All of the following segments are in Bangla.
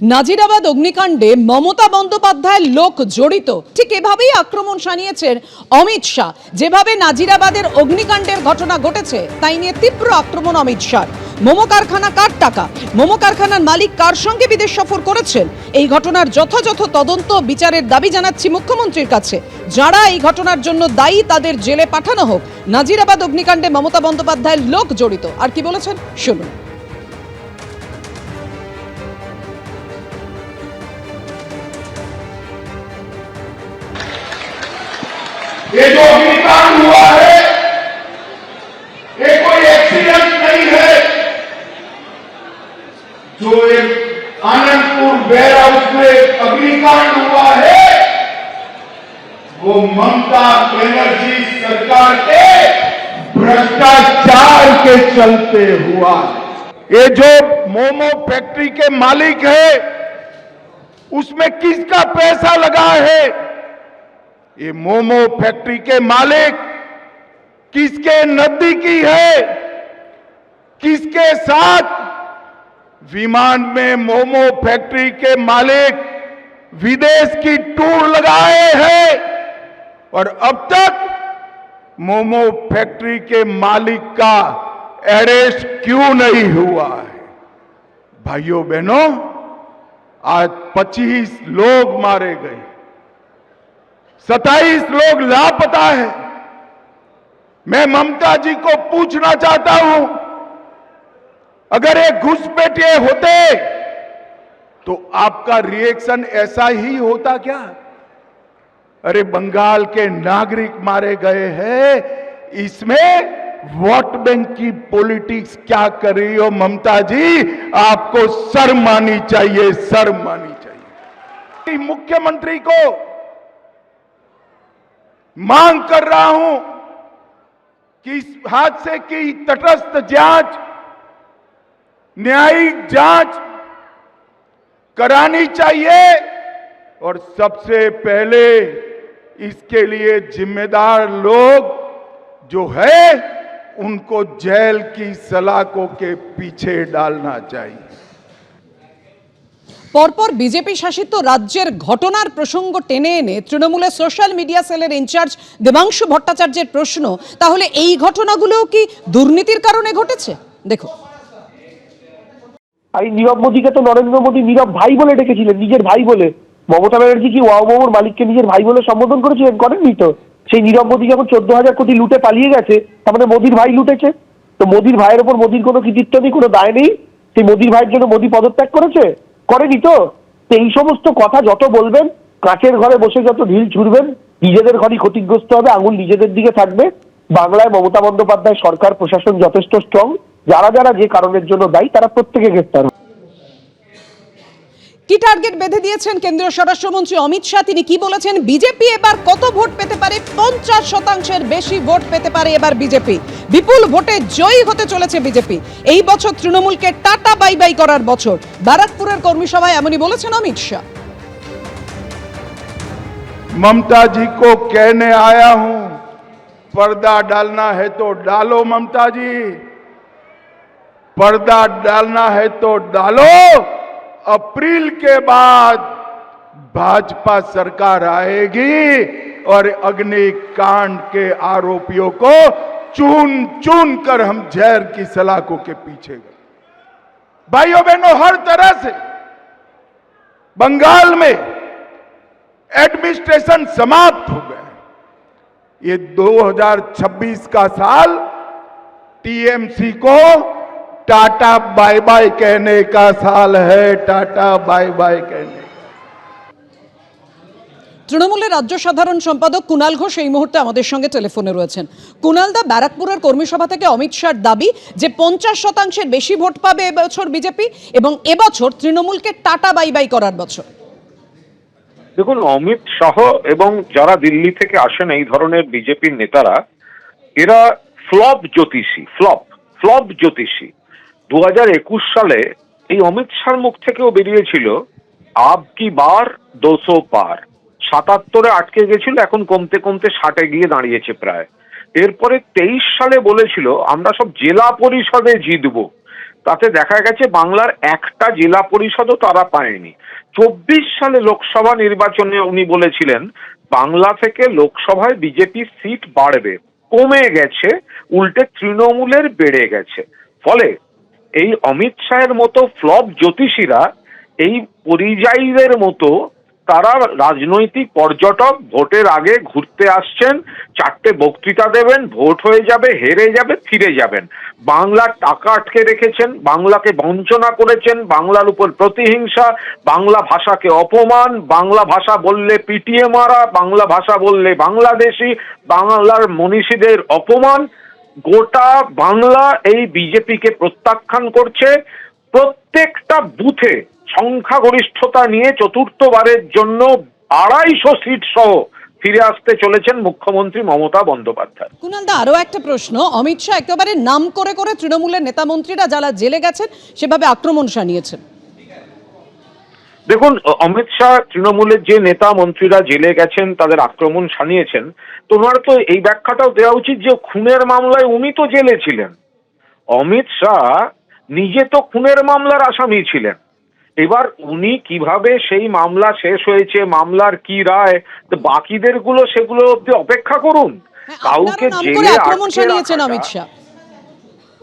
নাজিরাবাদ অগ্নিকাণ্ডে মমতা বন্দ্যোপাধ্যায়ের লোক জড়িত, ঠিক এভাবেই আক্রমণ শানিয়েছেন অমিত শাহ। যেভাবে নাজিরাবাদের অগ্নিকাণ্ডের ঘটনা ঘটেছে তাই নিয়ে তীব্র আক্রমণ অমিত শাহ। মোমো কারখানা কার টাকা, মোমো কারখানার মালিক কার সঙ্গে বিদেশ সফর করেছেন, এই ঘটনার যথাযথ তদন্ত বিচারের দাবি জানাচ্ছি মুখ্যমন্ত্রীর কাছে। যারা এই ঘটনার জন্য দায়ী তাদের জেলে পাঠানো হোক। নাজিরাবাদ অগ্নিকাণ্ডে মমতা বন্দ্যোপাধ্যায়ের লোক জড়িত। আর কি বলেছেন শুনুন। ये जो अग्निकांड हुआ है ये कोई एक्सीडेंट नहीं है। जो एक आनंदपुर वेयर हाउस में अग्निकांड हुआ है वो ममता बनर्जी सरकार के भ्रष्टाचार के चलते हुआ है। ये जो मोमो फैक्ट्री के मालिक है उसमें किसका पैसा लगा है? ये मोमो फैक्ट्री के मालिक किसके नजदीकी है? किसके साथ विमान में मोमो फैक्ट्री के मालिक विदेश की टूर लगाए हैं और अब तक मोमो फैक्ट्री के मालिक का अरेस्ट क्यों नहीं हुआ है? भाइयों बहनों, आज 25 लोग मारे गए, 27 लोग लापता है। मैं ममता जी को पूछना चाहता हूं, अगर ये घुसपैठिए होते तो आपका रिएक्शन ऐसा ही होता क्या? अरे बंगाल के नागरिक मारे गए हैं, इसमें वोट बैंक की पॉलिटिक्स क्या कर रही हो ममता जी? आपको शर्म आनी चाहिए, शर्म आनी चाहिए। मुख्यमंत्री को मांग कर रहा हूं कि इस हादसे की तटस्थ जांच, न्यायिक जांच करानी चाहिए और सबसे पहले इसके लिए जिम्मेदार लोग जो है उनको जेल की सलाखों के पीछे डालना चाहिए। পরপর বিজেপি শাসিত রাজ্যের ঘটনার প্রসঙ্গ টেনে এনে তৃণমূলের সোশ্যাল মিডিয়া সেলের ইনচার্জ দেবাংশু ভট্টাচার্যের প্রশ্ন, তাহলে এই ঘটনাগুলোও কি দুর্নীতির কারণে ঘটেছে? দেখো। এই নীরব মোদীকে তো নরেন্দ্র মোদী নীরব ভাই বলে ডেকেছিলেন, নিজের ভাই বলে। মমতা ব্যানার্জি কি ওয়াও মোমোর মালিককে নিজের ভাই বলে সম্বোধন করেছিলেন? করেননি তো। সেই নীরব মোদী যখন 14,000 কোটি লুটে পালিয়ে গেছে, তার মানে মোদীর ভাই লুটেছে। তো মোদীর ভাইয়ের ওপর মোদীর কোনো কৃতিত্ব নেই, কোনো দায় নেই? সেই মোদীর ভাইয়ের জন্য মোদী পদত্যাগ করেছে? করেনি তো। এই সমস্ত কথা যত বলবেন, কাঁচের ঘরে বসে যত ঢিল ছুড়বেন, নিজেদের ঘরই ক্ষতিগ্রস্ত হবে, আঙুল নিজেদের দিকে থাকবে। বাংলায় মমতা বন্দ্যোপাধ্যায় সরকার প্রশাসন যথেষ্ট স্ট্রং। যারা যারা যে কারণের জন্য দায়ী তারা প্রত্যেকে গ্রেফতার। কি টার্গেট বেঁধে দিয়েছেন কেন্দ্রীয় স্বরাষ্ট্রমন্ত্রী অমিত শাহ? তিনি কি বলেছেন? বিজেপি এবার কত ভোট পেতে পারে? 50%-এর বেশি ভোট পেতে পারে এবার বিজেপি। বিপুল ভোটে জয়ী হতে চলেছে বিজেপি। এই বছর তৃণমূলকে টাটা বাই বাই করার বছর। ব্যারাকপুরের কর্মী সভায় এমনই বলেছেন অমিত শাহ। ममता जी को कहने आया हूं, पर्दा डालना है तो डालो ममता जी, पर्दा डालना है तो डालो। अप्रैल के बाद भाजपा सरकार आएगी और अग्निकांड के आरोपियों को चुन चुन कर हम जहर की सलाखों के पीछे गए। भाइयों बहनों, हर तरह से बंगाल में एडमिनिस्ट्रेशन समाप्त हो गया। ये 2026 का साल टीएमसी को टाटा बाय बाय कहने का साल है, टाटा बाय बाय कहने। তৃণমূলের রাজ্য সাধারণ সম্পাদক কুণাল ঘোষ এই মুহূর্তে আমাদের সঙ্গে টেলিফোনে রয়েছেন। কুণাল দা, ব্যারাকপুরের কর্মী সভা থেকে অমিত শাহর দাবি যে 50%-এর বেশি ভোট পাবে এবছর বিজেপি এবং এবছর তৃণমূলকে টাটা বাই বাই করার বছর। দেখুন, অমিত শাহ এবং যারা দিল্লি থেকে আসেন এই ধরনের বিজেপির নেতারা, এরা ফ্লপ জ্যোতিষী। 2021 সালে এই অমিত শাহর মুখ থেকেও বেরিয়েছিল আব কি বার 200 পার। 77-এ আটকে গেছিল, এখন কমতে কমতে 60-এ গিয়ে দাঁড়িয়েছে প্রায়। এরপরে 23 সালে বলেছিল আমরা সব জেলা পরিষদে জিতবো। তাতে দেখা গেছে বাংলার একটা জেলা পরিষদও তারা পায়নি। 24 সালে লোকসভা নির্বাচনে উনি বলেছিলেন বাংলা থেকে লোকসভায় বিজেপির সিট বাড়বে, কমে গেছে, উল্টে তৃণমূলের বেড়ে গেছে। ফলে এই অমিত শাহের মতো ফ্লপ জ্যোতিষীরা, এই পরিযায়ীদের মতো তারা রাজনৈতিক পর্যটক, ভোটের আগে ঘুরতে আসছেন, 4টে বক্তৃতা দেবেন, ভোট হয়ে যাবে, হেরে যাবে, ফিরে যাবেন। বাংলার টাকা আটকে রেখেছেন, বাংলাকে বঞ্চনা করেছেন, বাংলার উপর প্রতিহিংসা, বাংলা ভাষাকে অপমান, বাংলা ভাষা বললে পিটিয়ে মারা, বাংলা ভাষা বললে বাংলাদেশি, বাংলার মনীষীদের অপমান। গোটা বাংলা এই বিজেপিকে প্রত্যাখ্যান করছে। প্রত্যেকটা বুথে সংখ্যাগরিষ্ঠতা নিয়ে চতুর্থবারের জন্য 250 সিট সহ ফিরে আসতে চলেছেন মুখ্যমন্ত্রী মমতা বন্দ্যোপাধ্যায়। কুণালদা, আরো একটা প্রশ্ন, অমিত শাহ একেবারে নাম করে করে তৃণমূলের নেতা মন্ত্রীরা যারা জেলে গেছেন সেভাবে আক্রমণ শানিয়েছেন। দেখুন, অমিত শাহ তৃণমূলের যে নেতা মন্ত্রীরা জেলে গেছেন তাদের আক্রমণ শানিয়েছেন, তোমার তো এই ব্যাখ্যাটাও দেওয়া উচিত যে খুনের মামলায় উনি তো জেলে ছিলেন। অমিত শাহ নিজে তো খুনের মামলার আসামি ছিলেন। এবার উনি কিভাবে সেই মামলা শেষ হয়েছে, মামলার কি রায়, তো বাকিদের গুলো সেগুলো অব্দি অপেক্ষা করুন। কাউকে জেলে আক্রমণ শানিয়েছেন অমিত শাহ,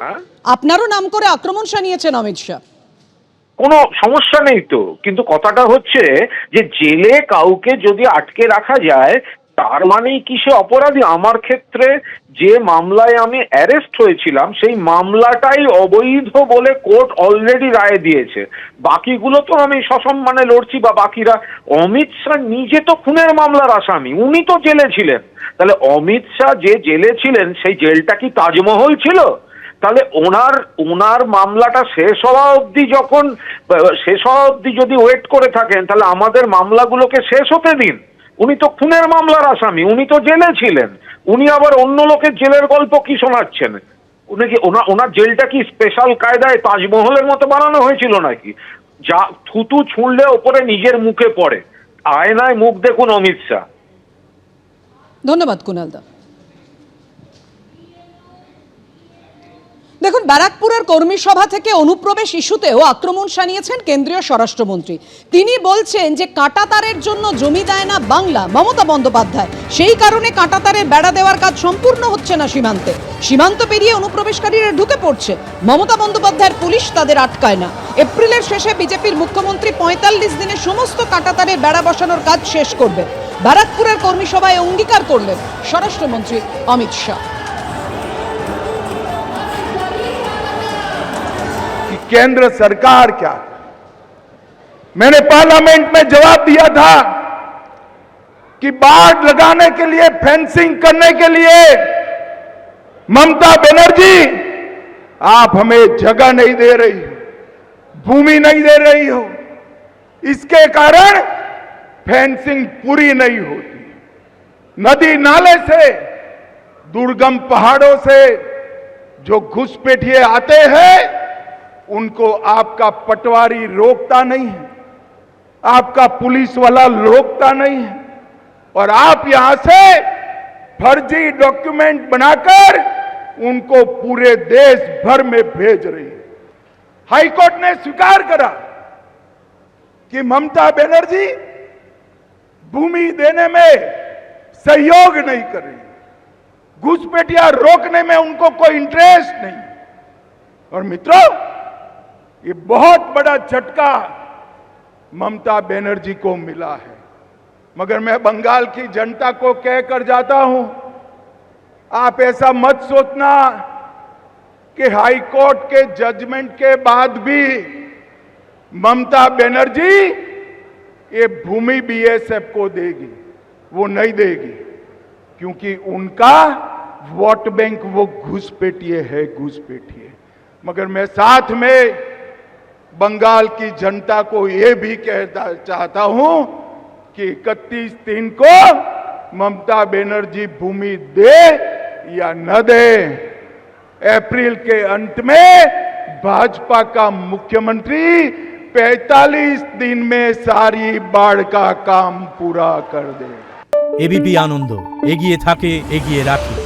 হ্যাঁ, আপনারও নাম করে আক্রমণ শানিয়েছেন অমিত শাহ। কোনো সমস্যা নেই তো, কিন্তু কথাটা হচ্ছে যে জেলে কাউকে যদি আটকে রাখা যায় তার মানেই কি সে অপরাধী? আমার ক্ষেত্রে যে মামলায় আমি অ্যারেস্ট হয়েছিলাম সেই মামলাটাই অবৈধ বলে কোর্ট অলরেডি রায় দিয়েছে, বাকিগুলো তো আমি সসম্মানে লড়ছি। বা বাকিরা, অমিত শাহ নিজে তো খুনের মামলার আসামি, উনি তো জেলে ছিলেন। তাহলে অমিত শাহ যে জেলে ছিলেন সেই জেলটা কি তাজমহল ছিল? তাহলে ওনার মামলাটা শেষ হওয়া অবধি যদি ওয়েট করে থাকেন তাহলে আমাদের মামলাগুলোকে শেষ হতে দিন। উনি তো খুনের মামলার আসামি, উনি তো জেলে ছিলেন, উনি আবার অন্য লোকের জেলের গল্প কি শোনাচ্ছেন? উনি কি ওনার জেলটা কি স্পেশাল কায়দায় তাজমহলের মতো বানানো হয়েছিল নাকি? যা থুতু ছুঁড়লে ওপরে নিজের মুখে পড়ে। আয়নায় মুখ দেখুন অমিত শাহ। ধন্যবাদ কুণালদা। দেখুন, ব্যারাকপুরের কর্মী সভা থেকে অনুপ্রবেশ ইস্যুতেও আক্রমণ শানিয়েছেন কেন্দ্রীয় স্বরাষ্ট্রমন্ত্রী। তিনি বলছেন যে কাঁটাতারের জন্য জমি দেয় না বাংলা, মমতা বন্দ্যোপাধ্যায়, সেই কারণে কাঁটাতারের বেড়া দেওয়ার কাজ সম্পূর্ণ হচ্ছে না সীমান্তে। সীমান্ত পেরিয়ে অনুপ্রবেশকারীরা ঢুকে পড়ছে, মমতা বন্দ্যোপাধ্যায়ের পুলিশ তাদের আটকায় না। এপ্রিলের শেষে বিজেপির মুখ্যমন্ত্রী 45 দিনে সমস্ত কাঁটাতারের বেড়া বসানোর কাজ শেষ করবে। ব্যারাকপুরের কর্মী সভায় অঙ্গীকার করলেন স্বরাষ্ট্রমন্ত্রী অমিত শাহ। केंद्र सरकार क्या, मैंने पार्लियामेंट में जवाब दिया था कि बाड़ लगाने के लिए, फेंसिंग करने के लिए ममता बनर्जी आप हमें जगह नहीं दे रही हो, भूमि नहीं दे रही हो, इसके कारण फेंसिंग पूरी नहीं होती। नदी नाले से, दुर्गम पहाड़ों से जो घुसपैठिए आते हैं उनको आपका पटवारी रोकता नहीं है, आपका पुलिस वाला रोकता नहीं है, और आप यहां से फर्जी डॉक्यूमेंट बनाकर उनको पूरे देश भर में भेज रही है। हाईकोर्ट ने स्वीकार करा कि ममता बनर्जी भूमि देने में सहयोग नहीं कर रही, घुसपैठिया रोकने में उनको कोई इंटरेस्ट नहीं। और मित्रों, ये बहुत बड़ा झटका ममता बनर्जी को मिला है, मगर मैं बंगाल की जनता को कहकर जाता हूं, आप ऐसा मत सोचना कि हाई कोर्ट के जजमेंट के बाद भी ममता बनर्जी ये भूमि बीएसएफ को देगी, वो नहीं देगी, क्योंकि उनका वोट बैंक वो घुसपैठिए है, घुसपैठिए। मगर मैं साथ में बंगाल की जनता को ये भी कहना चाहता हूं कि 31/3 को ममता बनर्जी भूमि दे या न दे, अप्रैल के अंत में भाजपा का मुख्यमंत्री 45 दिन में सारी बाढ़ का काम पूरा कर दे। एबीपी आनंद एगिए थाके एगिए राखे।